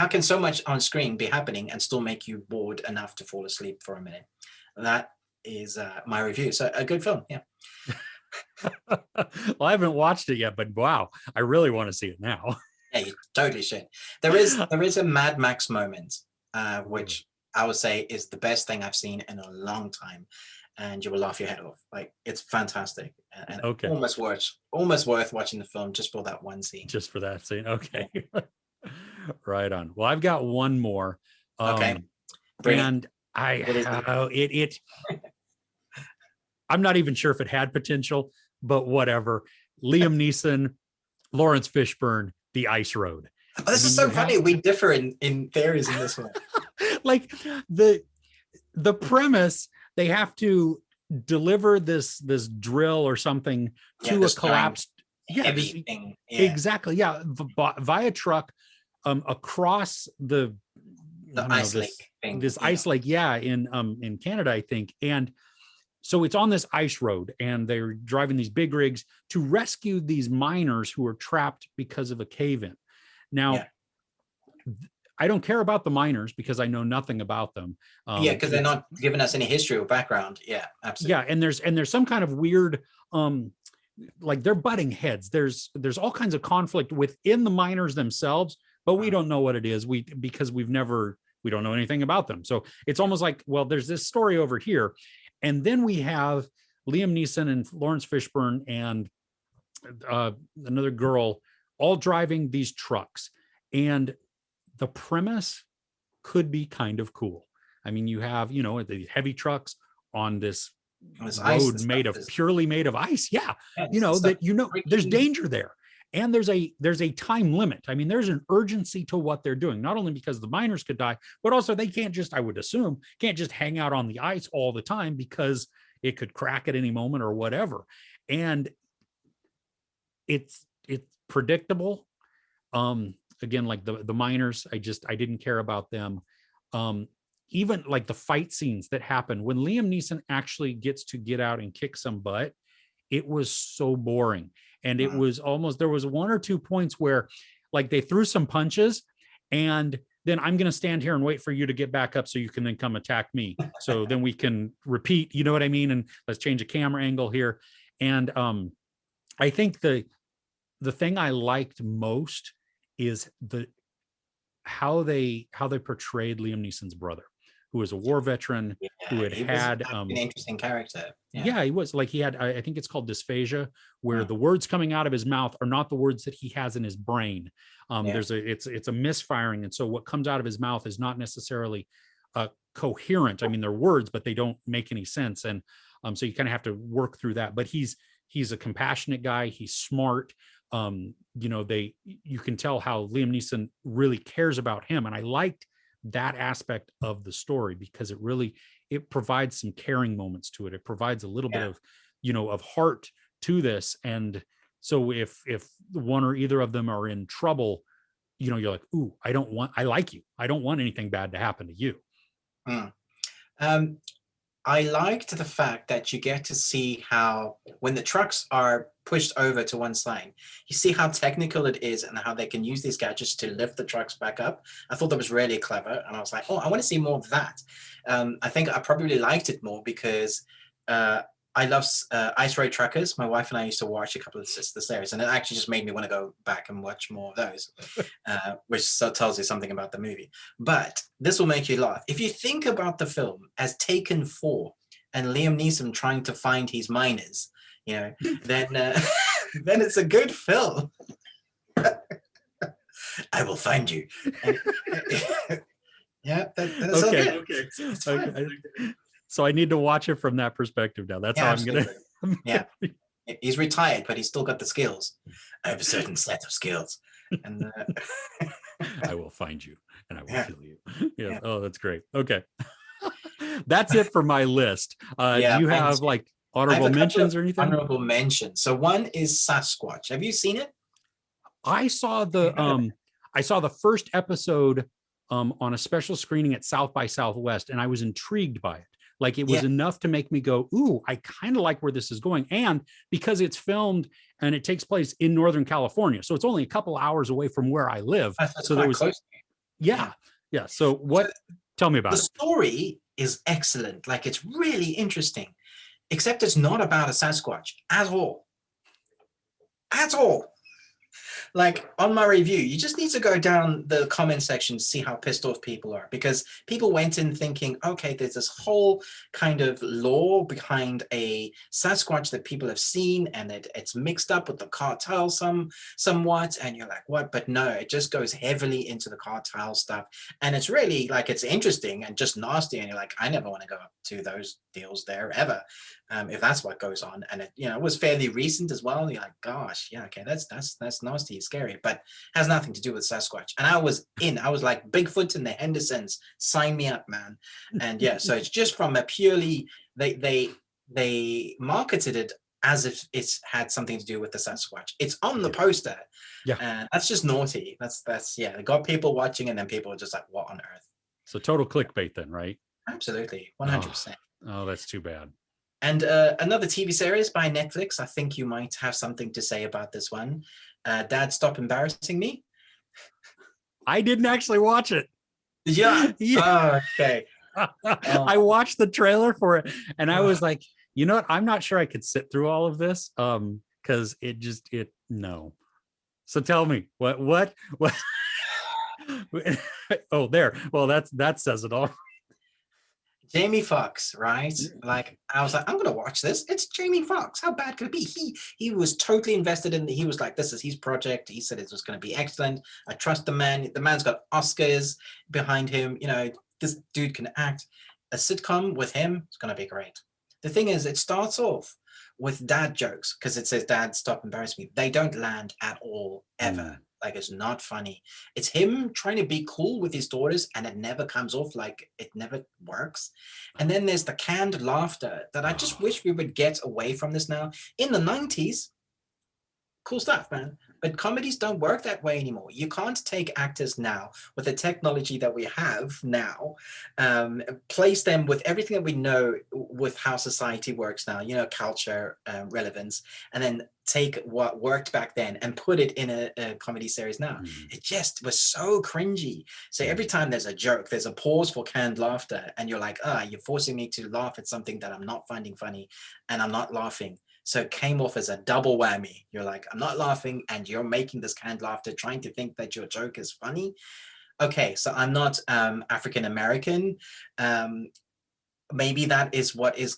can so much on screen be happening and still make you bored enough to fall asleep for a minute? That is my review. So a good film, yeah. Well, I haven't watched it yet, but wow, I really want to see it now. Yeah, you totally should. There is a Mad Max moment, which I would say is the best thing I've seen in a long time, and you will laugh your head off. Like it's fantastic, and Okay. almost worth watching the film just for that one scene. Just for that scene, okay. Right on. Well, I've got one more. Okay, and I'm not even sure if it had potential, but whatever. Liam Neeson, Lawrence Fishburne, The Ice Road. Oh, this is so funny. We differ in theories in this one. Like the premise, they have to deliver this drill or something to a collapsed heavy thing. Yeah. Exactly. Yeah. Via truck across the ice lake thing. This ice lake, in Canada, I think. And so it's on this ice road and they're driving these big rigs to rescue these miners who are trapped because of a cave-in. Now, I don't care about the miners because I know nothing about them. Because they're not giving us any history or background. Yeah, absolutely. Yeah, and there's some kind of weird, like they're butting heads. There's all kinds of conflict within the miners themselves, but we don't know what it is. Because we don't know anything about them. So it's almost like, well, there's this story over here. And then we have Liam Neeson and Lawrence Fishburne and another girl, all driving these trucks. And the premise could be kind of cool. I mean, you have, the heavy trucks on this road purely made of ice. Yeah. There's danger there. And there's a time limit. I mean, there's an urgency to what they're doing, not only because the miners could die, but also they can't just, I would assume, can't just hang out on the ice all the time because it could crack at any moment or whatever. And it's predictable. Again, like the miners, I didn't care about them. Even like the fight scenes that happen when Liam Neeson actually gets to get out and kick some butt, it was so boring. And it was almost, there was 1 or 2 points where like they threw some punches and then I'm going to stand here and wait for you to get back up so you can then come attack me. So then we can repeat, you know what I mean? And let's change a camera angle here. And I think the thing I liked most is how they portrayed Liam Neeson's brother, who was a war veteran, who had an interesting character. Yeah, he was like, he had, I think it's called dysphagia, where the words coming out of his mouth are not the words that he has in his brain. It's a misfiring. And so what comes out of his mouth is not necessarily coherent. I mean, they're words, but they don't make any sense. And so you kind of have to work through that, but he's a compassionate guy. He's smart. You can tell how Liam Neeson really cares about him. And I liked that aspect of the story because it provides some caring moments to it. It provides a little bit of, of heart to this. And so if one or either of them are in trouble, you're like, ooh, I like you. I don't want anything bad to happen to you. I liked the fact that you get to see how when the trucks are pushed over to one side, you see how technical it is and how they can use these gadgets to lift the trucks back up. I thought that was really clever. And I was like, oh, I want to see more of that. I think I probably liked it more because I love Ice Road Truckers. My wife and I used to watch a couple of the series, and it actually just made me want to go back and watch more of those, which tells you something about the movie. But this will make you laugh. If you think about the film as Taken 4 and Liam Neeson trying to find his miners, then then it's a good film. I will find you. Yeah, that's okay. So I need to watch it from that perspective now. That's how absolutely. I'm going to. Yeah. He's retired, but he's still got the skills. I have a certain set of skills. And I will find you and I will kill you. Yeah. Oh, that's great. Okay. That's it for my list. Do you have like honorable mentions or anything? Honorable mentions. So one is Sasquatch. Have you seen it? I saw the first episode on a special screening at South by Southwest, and I was intrigued by it. Like it was enough to make me go, ooh, I kind of like where this is going. And because it's filmed and it takes place in Northern California, so it's only a couple hours away from where I live. So there was close. Yeah. So tell me about it. The story is excellent. Like it's really interesting, except it's not about a Sasquatch at all. At all. Like on my review, you just need to go down the comment section to see how pissed off people are, because people went in thinking, okay, there's this whole kind of lore behind a Sasquatch that people have seen, and it's mixed up with the cartel somewhat, and you're like, what? But no, it just goes heavily into the cartel stuff, and it's really like, it's interesting and just nasty, and you're like, I never want to go up to those deals there ever, if that's what goes on. And it was fairly recent as well. You're like, gosh, yeah, okay, that's nasty, scary, but has nothing to do with Sasquatch. And I was like, Bigfoot and the Hendersons, sign me up, man. And so it's just from a purely, they marketed it as if it's had something to do with the Sasquatch. It's on the poster. Yeah. And that's just naughty. That's they got people watching, and then people are just like, what on earth? So total clickbait then, right? Absolutely. 100%. Oh, that's too bad. And another TV series by Netflix. I think you might have something to say about this one. Dad, Stop Embarrassing Me. I didn't actually watch it. Yeah. Oh, okay. I watched the trailer for it, and I was like, you know what? I'm not sure I could sit through all of this, because no. So tell me what? Oh, there. Well, that says it all. Jamie Foxx, right? Like I was like, I'm gonna watch this. It's Jamie Foxx. How bad could it be? He was totally invested in. He was like, this is his project. He said it was going to be excellent. I trust the man. The man's got Oscars behind him. You know, this dude can act. A sitcom with him is going to be great. The thing is, it starts off with dad jokes because it says, "Dad, stop embarrassing me." They don't land at all ever. Like it's not funny. It's him trying to be cool with his daughters and it never comes off, like it never works. And then there's the canned laughter that I just wish we would get away from this now. In the 90s, cool stuff, man. But comedies don't work that way anymore. You can't take actors now with the technology that we have now, place them with everything that we know with how society works now, you know, culture, relevance, and then take what worked back then and put it in a comedy series now. It just was so cringy. So every time there's a joke, there's a pause for canned laughter, and you're like, you're forcing me to laugh at something that I'm not finding funny, and I'm not laughing. So it came off as a double whammy. You're like, I'm not laughing, and you're making this canned laughter, trying to think that your joke is funny. Okay, so I'm not African American. Maybe that is what is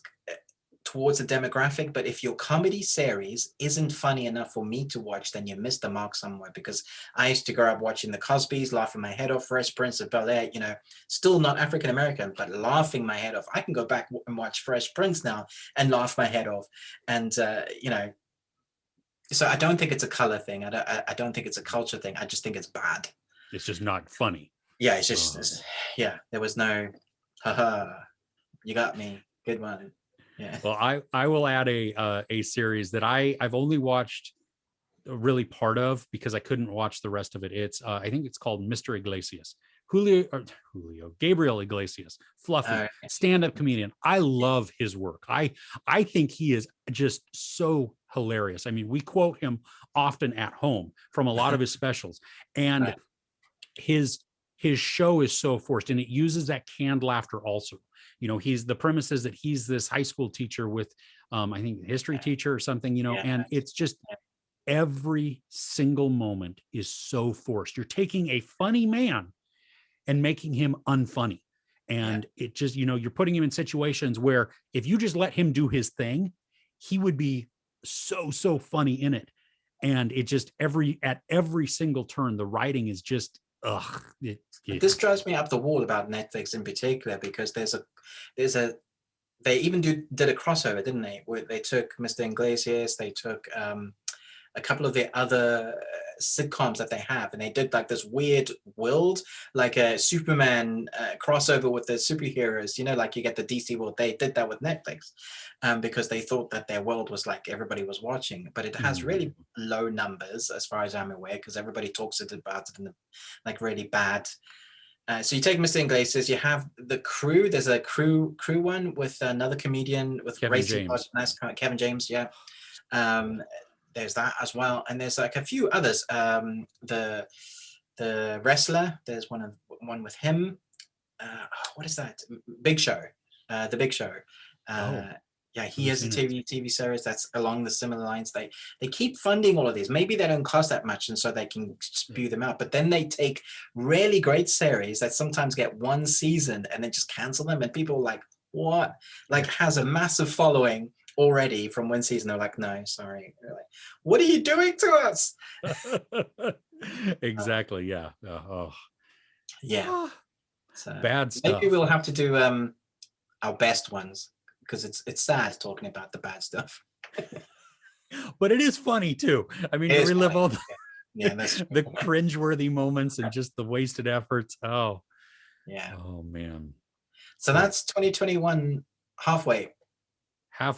towards the demographic, but if your comedy series isn't funny enough for me to watch, then you missed the mark somewhere. Because I used to grow up watching the Cosbys, laughing my head off, Fresh Prince of Bel-Air, you know, still not African American, but laughing my head off. I can go back and watch Fresh Prince now and laugh my head off. And you know, so I don't think it's a color thing. I don't think it's a culture thing. I just think it's bad. It's just not funny. Yeah, it's just yeah. There was no, haha, you got me, good one. Yeah. Well, I will add a series that I've only watched really part of because I couldn't watch the rest of it. It's I think it's called Mr. Iglesias. Gabriel Iglesias, fluffy stand-up comedian. I love his work. I think he is just so hilarious. I mean, we quote him often at home from a lot of his specials, and his show is so forced, and it uses that canned laughter also. You know, the premise is that he's this high school teacher with I think a history teacher or something, you know, and it's just every single moment is so forced. You're taking a funny man and making him unfunny. And it just, you know, you're putting him in situations where if you just let him do his thing, he would be so funny in it. And it just at every single turn, the writing is just This drives me up the wall about Netflix in particular, because they even did a crossover, didn't they? Where they took Mr. Iglesias, they took a couple of the other sitcoms that they have, and they did like this weird world, like a Superman crossover with the superheroes, you know, like you get the DC world. They did that with Netflix because they thought that their world was like everybody was watching, but it has really low numbers as far as I'm aware, because everybody talks about it in the, like really bad. So you take Mr. Iglesias, you have the Crew. There's a crew one with another comedian with Kevin James. Kevin James, yeah. There's that as well, and there's like a few others. The Wrestler. There's one with him. What is that? Big Show. The Big Show. Yeah, he has a TV series that's along the similar lines. They keep funding all of these. Maybe they don't cost that much, and so they can spew them out. But then they take really great series that sometimes get one season and then just cancel them, and people are like, what? Like, has a massive following already from one season. They're like, no, sorry. They're like, what are you doing to us? Exactly. Yeah. Yeah. So bad stuff. Maybe we'll have to do our best ones, because it's sad talking about the bad stuff. But it is funny too. I mean, you relive all the, that's the cringeworthy moments and just the wasted efforts. Oh, yeah. Oh man. So that's 2021 halfway.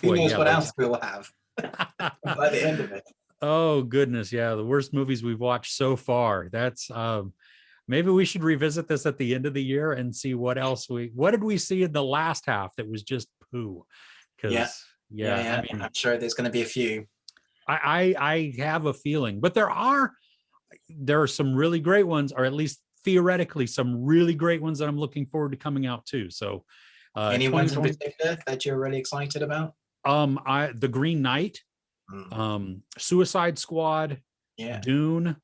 Who knows what else we will have by the end of it. Oh goodness, yeah, the worst movies we've watched so far. That's maybe we should revisit this at the end of the year and see what did we see in the last half that was just poo. Because I mean, I'm sure there's going to be a few. I have a feeling, but there are some really great ones, or at least theoretically some really great ones that I'm looking forward to coming out too. So any ones in particular that you're really excited about? The Green Knight, Suicide Squad, Dune.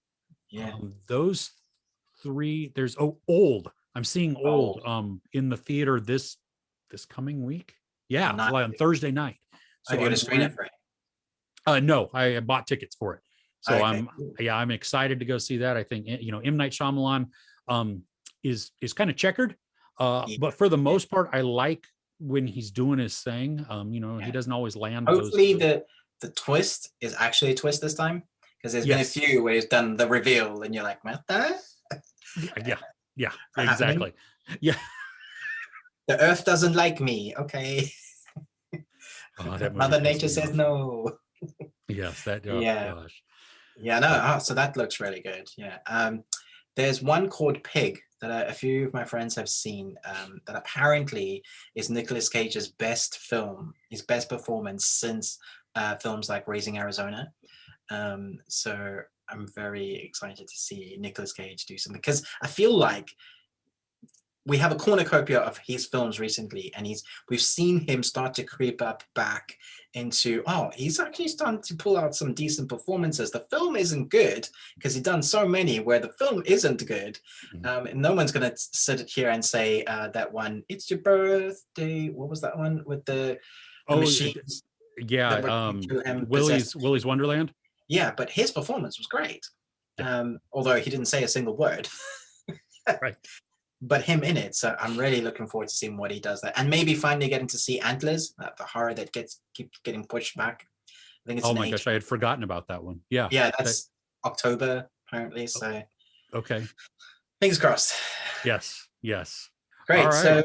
Yeah. Those three. There's Old. I'm seeing Old in the theater this this coming week. Yeah, Not like on Thursday night. I So got I'm a screener for it. no, I bought tickets for it. So Okay. I'm excited to go see that. I think M. Night Shyamalan is kind of checkered, Yeah. but for the most part, I like when he's doing his thing. He doesn't always land Hopefully those. the twist is actually a twist this time, because there's Yes. been a few where he's done the reveal and you're like, what the? Yeah, Happening? exactly. Yeah. The earth doesn't like me. Okay. Oh, that movie Mother pissed Nature me says off. no. Yes, that. Oh Yeah. gosh. Yeah, no. So that looks really good. Yeah. There's one called Pig that a few of my friends have seen, that apparently is Nicolas Cage's best film, his best performance since films like Raising Arizona. So I'm very excited to see Nicolas Cage do something, because I feel like we have a cornucopia of his films recently, and we've seen him start to creep up back into, he's actually starting to pull out some decent performances. The film isn't good because he's done so many where the film isn't good. And no one's going to sit here and say that one, It's Your Birthday. What was that one with the machines? Yeah. That were coming to him, Willy's possessed. Wonderland. Yeah, but his performance was great. Although he didn't say a single word. Right. But him in it. So I'm really looking forward to seeing what he does there, and maybe finally getting to see Antlers, the horror that keeps getting pushed back. I think it's Oh my gosh, I had forgotten about that one. Yeah. Yeah, that's October apparently. So okay. Fingers crossed. Yes. Great. All right. So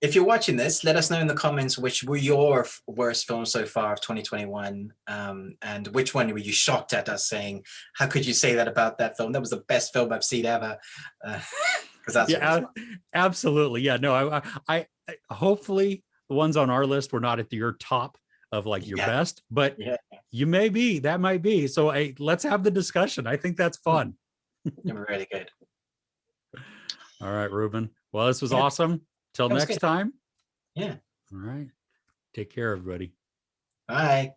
if you're watching this, let us know in the comments which were your worst films so far of 2021, and which one were you shocked at us saying, how could you say that about that film? That was the best film I've seen ever. That's absolutely. Yeah, no, I hopefully the ones on our list were not at your top of like your best, but you may be, that might be. So let's have the discussion. I think that's fun. Really good. All right, Ruben. Well, this was awesome. Till next time. Yeah. All right. Take care, everybody. Bye.